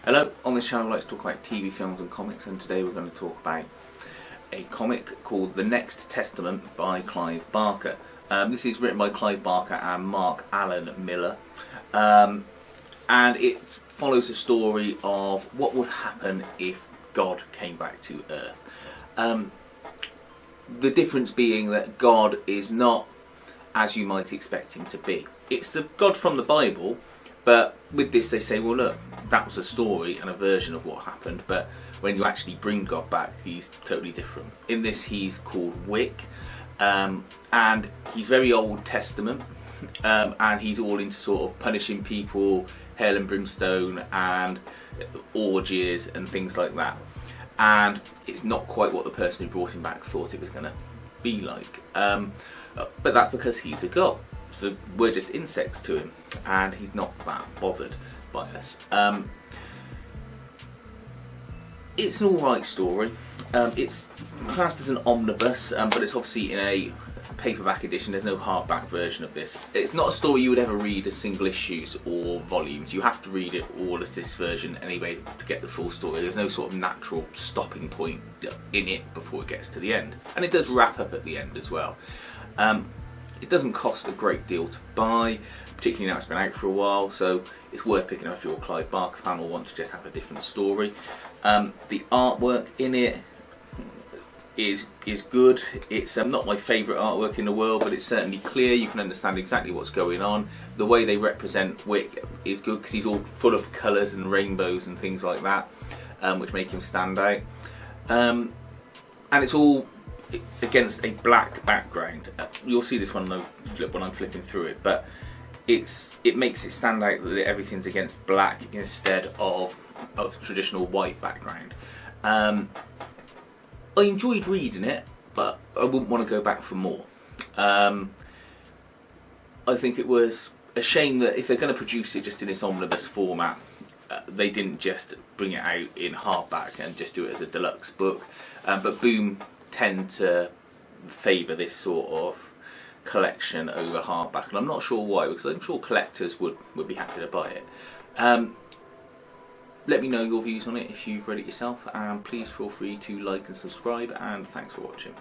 Hello, on this channel I like to talk about TV, films and comics, and today we're going to talk about a comic called The Next Testament by Clive Barker. This is written by Clive Barker and Mark Allen Miller, and it follows the story of what would happen if God came back to Earth. The difference being that God is not as you might expect him to be. It's the God from the Bible, but with this they say, well look, that was a story and a version of what happened, but when you actually bring God back, he's totally different. In this he's called Wick, and he's very Old Testament, and he's all into sort of punishing people, hell and brimstone and orgies and things like that. And it's not quite what the person who brought him back thought it was going to be like. But that's because he's a god. So we're just insects to him, and he's not that bothered by us. It's an alright story. It's classed as an omnibus, but it's obviously in a paperback edition. There's no hardback version of this. It's not a story you would ever read as single issues or volumes. You have to read it all as this version anyway to get the full story. There's no sort of natural stopping point in it before it gets to the end. And it does wrap up at the end as well. It doesn't cost a great deal to buy, particularly now it's been out for a while, so it's worth picking up if you're a Clive Barker fan or want to just have a different story. The artwork in it is good. It's not my favourite artwork in the world, but it's certainly clear. You can understand exactly what's going on. The way they represent Wick is good because he's all full of colours and rainbows and things like that, which make him stand out. And it's all against a black background. You'll see this when I'm flipping through it, but it makes it stand out that everything's against black instead of a traditional white background. I enjoyed reading it, but I wouldn't want to go back for more. I think it was a shame that if they're going to produce it just in this omnibus format, they didn't just bring it out in hardback and just do it as a deluxe book. But Boom tend to favour this sort of collection over hardback, and I'm not sure why, because I'm sure collectors would be happy to buy it. Let me know your views on it if you've read it yourself, and please feel free to like and subscribe, and thanks for watching.